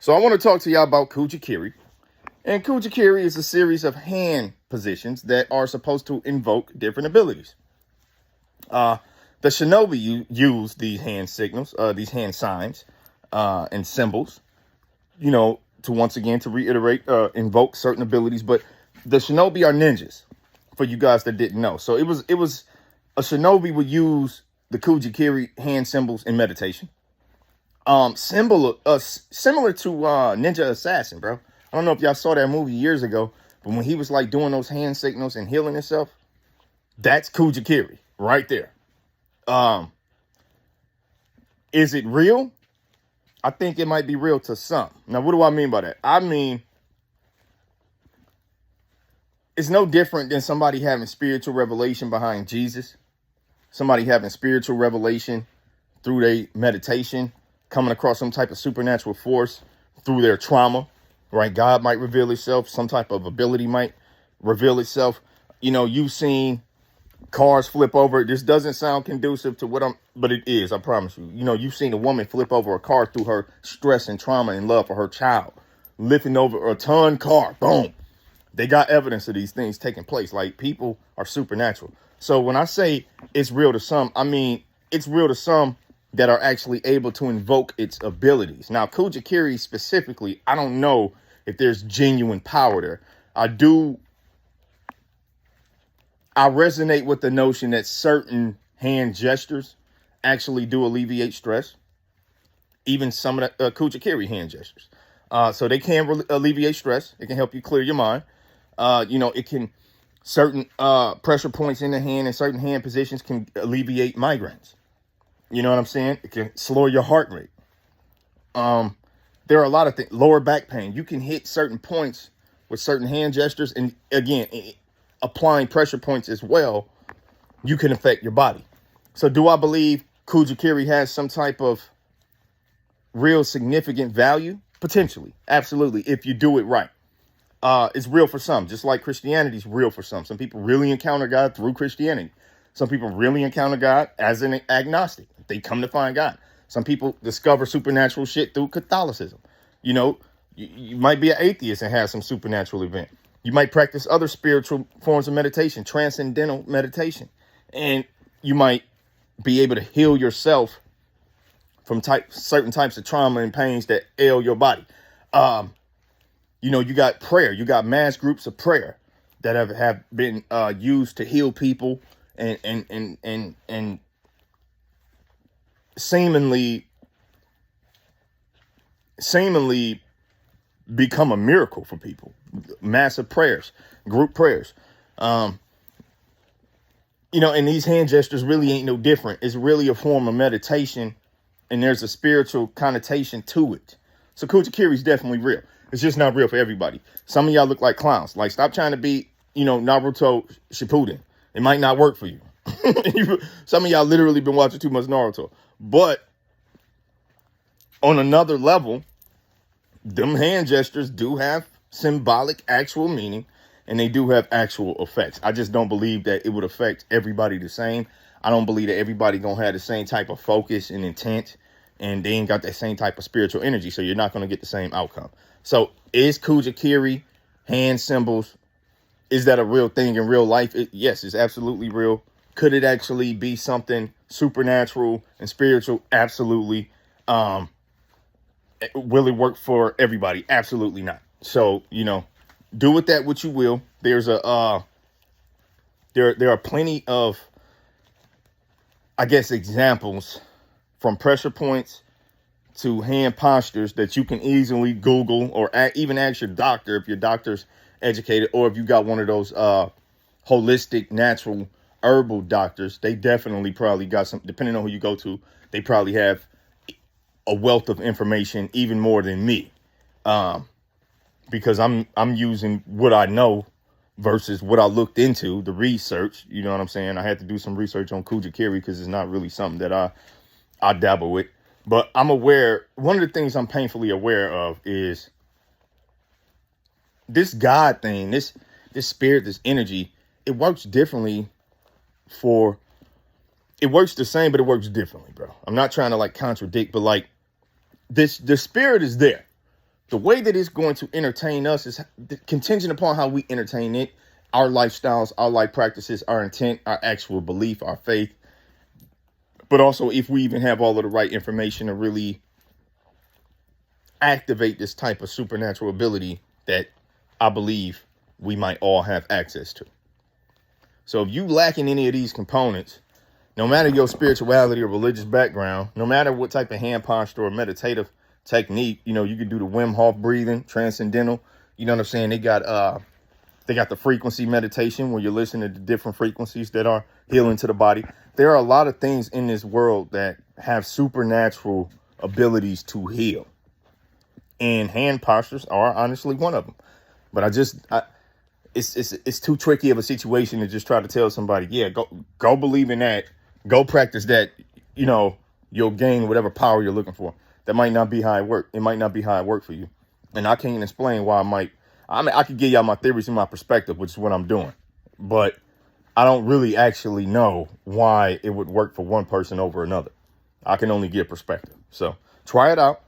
So I want to talk to y'all about Kuji Kiri. And Kuji Kiri is a series of hand positions that are supposed to invoke different abilities. The shinobi use these hand signals, these hand signs and symbols, to once again, to reiterate, invoke certain abilities. But the shinobi are ninjas, for you guys that didn't know. So it was a shinobi would use the Kuji Kiri hand symbols in meditation. Similar to Ninja Assassin, bro. I don't know if y'all saw that movie years ago, but when he was like doing those hand signals and healing himself, that's Kuji Kiri right there. Is it real? I think it might be real to some. Now, what do I mean by that? I mean, it's no different than somebody having spiritual revelation behind Jesus, somebody having spiritual revelation through their meditation, coming across some type of supernatural force through their trauma, right? God might reveal himself. Some type of ability might reveal itself. You've seen cars flip over. This doesn't sound conducive to but it is, I promise you. You've seen a woman flip over a car through her stress and trauma and love for her child, lifting over a ton car. Boom. They got evidence of these things taking place. Like, people are supernatural. So when I say it's real to some, I mean, it's real to some that are actually able to invoke its abilities. Now, Kuji Kiri specifically, I don't know if there's genuine power there. I resonate with the notion that certain hand gestures actually do alleviate stress. Even some of the Kuji Kiri hand gestures. So they can alleviate stress. It can help you clear your mind. It can, certain pressure points in the hand and certain hand positions can alleviate migraines. You know what I'm saying? It can slow your heart rate. There are a lot of things. Lower back pain. You can hit certain points with certain hand gestures. And again, applying pressure points as well, you can affect your body. So do I believe Kuji Kiri has some type of real significant value? Potentially. Absolutely. If you do it right. It's real for some, just like Christianity is real for some. Some people really encounter God through Christianity. Some people really encounter God as an agnostic. They come to find God. Some people discover supernatural shit through Catholicism. You might be an atheist and have some supernatural event. You might practice other spiritual forms of meditation, transcendental meditation. And you might be able to heal yourself from certain types of trauma and pains that ail your body. You got prayer. You got mass groups of prayer that have been used to heal people and seemingly become a miracle for people. Massive prayers, group prayers. And these hand gestures really ain't no different. It's really a form of meditation, and there's a spiritual connotation to it. So Kuji Kiri is definitely real. It's just not real for everybody. Some of y'all look like clowns. Like, stop trying to be, Naruto Shippuden. It might not work for you. Some of y'all literally been watching too much Naruto. But on another level, them hand gestures do have symbolic actual meaning, and they do have actual effects. I just don't believe that it would affect everybody the same. I don't believe that everybody gonna have the same type of focus and intent, and they ain't got that same type of spiritual energy, so you're not gonna get the same outcome. So is Kuji Kiri hand symbols, is that a real thing in real life? Yes, it's absolutely real. Could it actually be something supernatural and spiritual? Absolutely. Will it work for everybody? Absolutely not. So, do with that what you will. There's there are plenty of, I guess, examples from pressure points to hand postures that you can easily Google or even ask your doctor if your doctor's educated, or if you got one of those holistic, natural, herbal doctors. They definitely probably got some, depending on who you go to, they probably have a wealth of information, even more than me, because I'm using what I know versus what I looked into, the research. You know what I'm saying? I had to do some research on Kuji Kiri because it's not really something that I dabble with. But I'm aware, one of the things I'm painfully aware of is this God thing, this spirit, this energy. It works differently it works the same, but it works differently, bro. I'm not trying to contradict, but the spirit is there. The way that it's going to entertain us is contingent upon how we entertain it, our lifestyles, our life practices, our intent, our actual belief, our faith. But also if we even have all of the right information to really activate this type of supernatural ability that I believe we might all have access to. So if you lack in any of these components, no matter your spirituality or religious background, no matter what type of hand posture or meditative technique, you can do the Wim Hof breathing, transcendental. You know what I'm saying? They got the frequency meditation where you're listening to different frequencies that are healing to the body. There are a lot of things in this world that have supernatural abilities to heal. And hand postures are honestly one of them. But it's too tricky of a situation to just try to tell somebody, yeah, go believe in that, go practice that, you'll gain whatever power you're looking for. That might not be how it works. It might not be how it worked for you. And I can't explain why I could give y'all my theories and my perspective, which is what I'm doing. But I don't really actually know why it would work for one person over another. I can only give perspective. So try it out.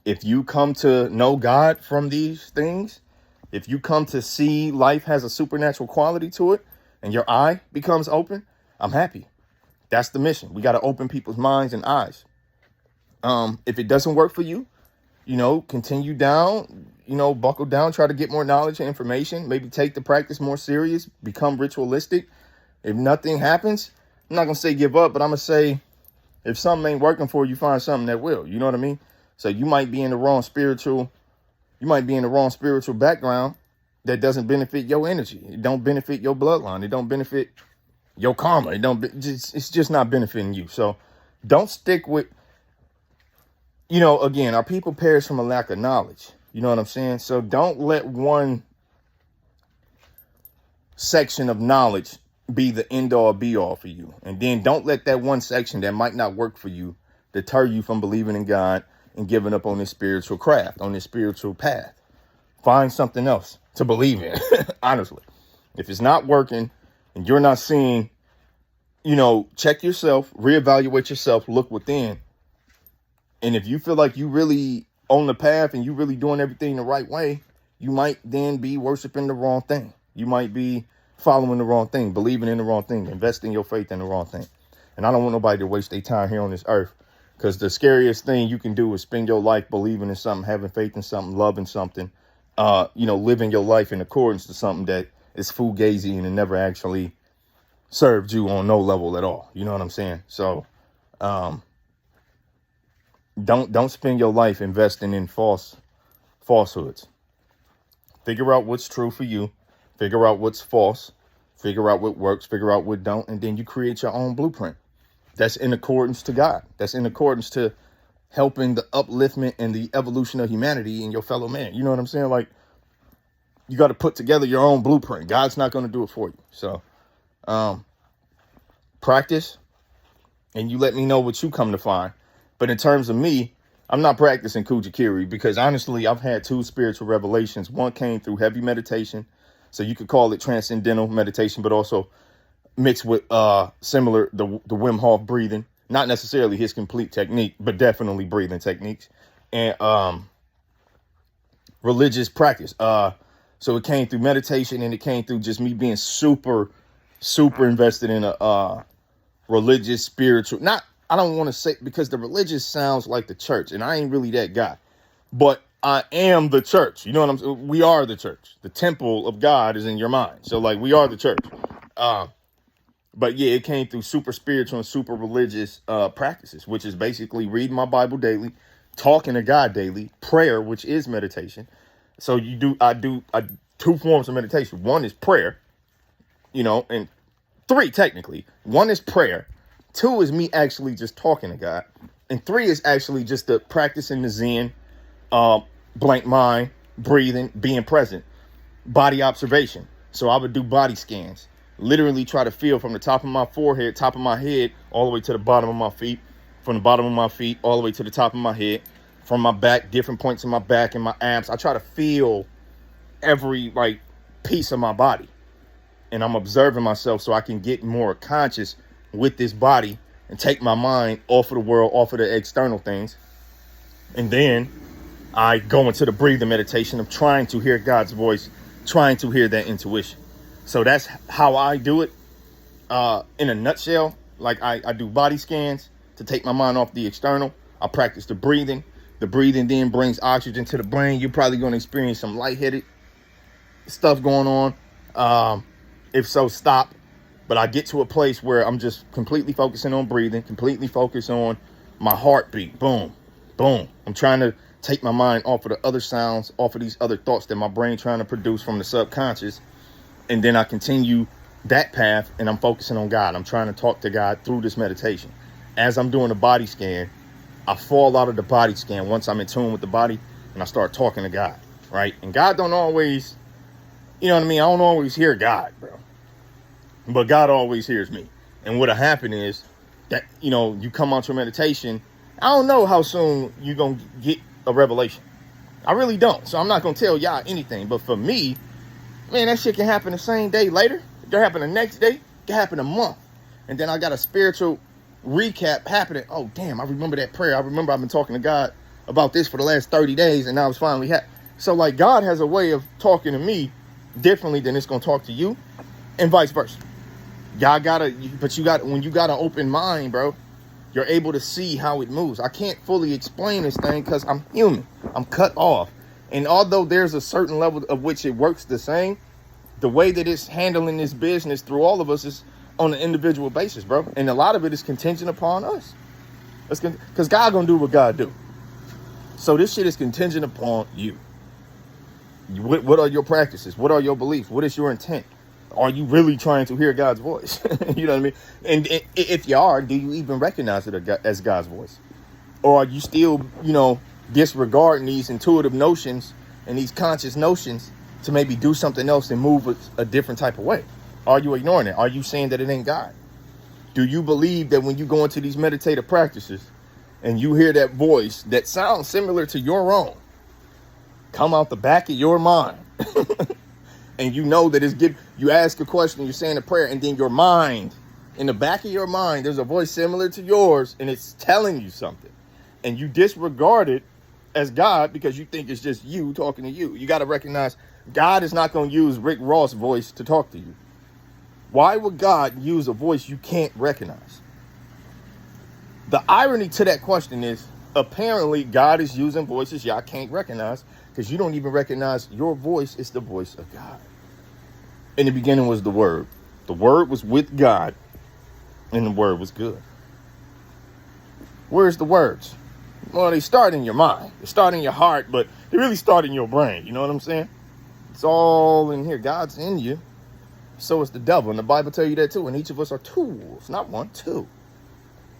If you come to know God from these things, if you come to see life has a supernatural quality to it and your eye becomes open, I'm happy. That's the mission. We got to open people's minds and eyes. If it doesn't work for you, continue down, buckle down, try to get more knowledge and information, maybe take the practice more serious, become ritualistic. If nothing happens, I'm not going to say give up, but I'm going to say if something ain't working for you, find something that will. You know what I mean? So you might be in the wrong spiritual background that doesn't benefit your energy. It don't benefit your bloodline. It don't benefit your karma. It's just not benefiting you. So don't stick with, again, our people perish from a lack of knowledge. You know what I'm saying? So don't let one section of knowledge be the end all be all for you. And then don't let that one section that might not work for you deter you from believing in God and giving up on this spiritual craft, on this spiritual path. Find something else to believe in, honestly. If it's not working and you're not seeing, check yourself, reevaluate yourself, look within. And if you feel like you really on the path and you really doing everything the right way, you might then be worshiping the wrong thing. You might be following the wrong thing, believing in the wrong thing, investing your faith in the wrong thing. And I don't want nobody to waste their time here on this earth. Because the scariest thing you can do is spend your life believing in something, having faith in something, loving something, living your life in accordance to something that is fugazi and it never actually served you on no level at all. You know what I'm saying? So don't spend your life investing in falsehoods. Figure out what's true for you. Figure out what's false. Figure out what works. Figure out what don't. And then you create your own blueprint. That's in accordance to God. That's in accordance to helping the upliftment and the evolution of humanity and your fellow man. You know what I'm saying? Like, you got to put together your own blueprint. God's not going to do it for you. So practice and you let me know what you come to find. But in terms of me, I'm not practicing Kuji Kiri because honestly, I've had 2 spiritual revelations. One came through heavy meditation. So you could call it transcendental meditation, but also mixed with similar the Wim Hof breathing, not necessarily his complete technique, but definitely breathing techniques and religious practice. So it came through meditation and it came through just me being super invested in a religious spiritual. I don't want to say because the religious sounds like the church and I ain't really that guy, but I am the church. You know what I'm saying? We are the church. The temple of God is in your mind. So like we are the church. But yeah, it came through super spiritual and super religious practices, which is basically reading my Bible daily, talking to God daily, prayer, which is meditation. So I do 2 forms of meditation. One is prayer, and 3 technically. 1 is prayer. 2 is me actually just talking to God. And 3 is actually just the practicing the Zen, blank mind, breathing, being present, body observation. So I would do body scans. Literally try to feel from the top of my forehead, top of my head, all the way to the bottom of my feet, from the bottom of my feet, all the way to the top of my head, from my back, different points in my back and my abs. I try to feel every piece of my body and I'm observing myself so I can get more conscious with this body and take my mind off of the world, off of the external things. And then I go into the breathing meditation of trying to hear God's voice, trying to hear that intuition. So that's how I do it. In a nutshell, like I do body scans to take my mind off the external. I practice the breathing. The breathing then brings oxygen to the brain. You're probably going to experience some lightheaded stuff going on. If so, stop. But I get to a place where I'm just completely focusing on breathing, completely focused on my heartbeat. Boom, boom. I'm trying to take my mind off of the other sounds, off of these other thoughts that my brain trying to produce from the subconscious. And then I continue that path and I'm focusing on God. I'm trying to talk to God through this meditation. As I'm doing a body scan, I fall out of the body scan once I'm in tune with the body and I start talking to God, right? And God don't always, you know what I mean? I don't always hear God, bro. But God always hears me. And what'll happen is that, you know, you come out your meditation. I don't know how soon you're going to get a revelation. I really don't. So I'm not going to tell y'all anything. But for me, man, that shit can happen the same day later. It can happen the next day. It can happen a month. And then I got a spiritual recap happening. Oh, damn, I remember that prayer. I remember I've been talking to God about this for the last 30 days. And now it's finally happening. So like God has a way of talking to me differently than it's going to talk to you and vice versa. Y'all gotta, but you got, when you got an open mind, bro, you're able to see how it moves. I can't fully explain this thing because I'm human. I'm cut off. And although there's a certain level of which it works the same, the way that it's handling this business through all of us is on an individual basis, bro. And a lot of it is contingent upon us. Because God gonna do what God do. So this shit is contingent upon you. What are your practices? What are your beliefs? What is your intent? Are you really trying to hear God's voice? You know what I mean? And if you are, do you even recognize it as God's voice? Or are you still, you know, disregarding these intuitive notions and these conscious notions to maybe do something else and move a different type of way? Are you ignoring it? Are you saying that it ain't God? Do you believe that when you go into these meditative practices and you hear that voice that sounds similar to your own come out the back of your mind and you know that it's good, you ask a question, you're saying a prayer, and then your mind, in the back of your mind, there's a voice similar to yours and it's telling you something, and you disregard it as God because you think it's just you talking to you. You got to recognize God is not going to use Rick Ross' voice to talk to you. Why would God use a voice you can't recognize? The irony to that question is apparently God is using voices y'all can't recognize because you don't even recognize your voice is the voice of God. In the beginning was the Word. The Word was with God and the Word was good. Where's the words? Well, they start in your mind. They start in your heart, but they really start in your brain. You know what I'm saying? It's all in here. God's in you. So is the devil. And the Bible tells you that too. And each of us are tools. Not one, two.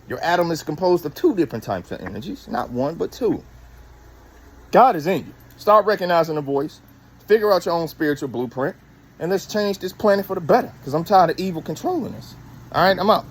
Your atom is composed of two different types of energies. Not one, but two. God is in you. Start recognizing the voice. Figure out your own spiritual blueprint. And let's change this planet for the better. Because I'm tired of evil controlling us. All right, I'm out.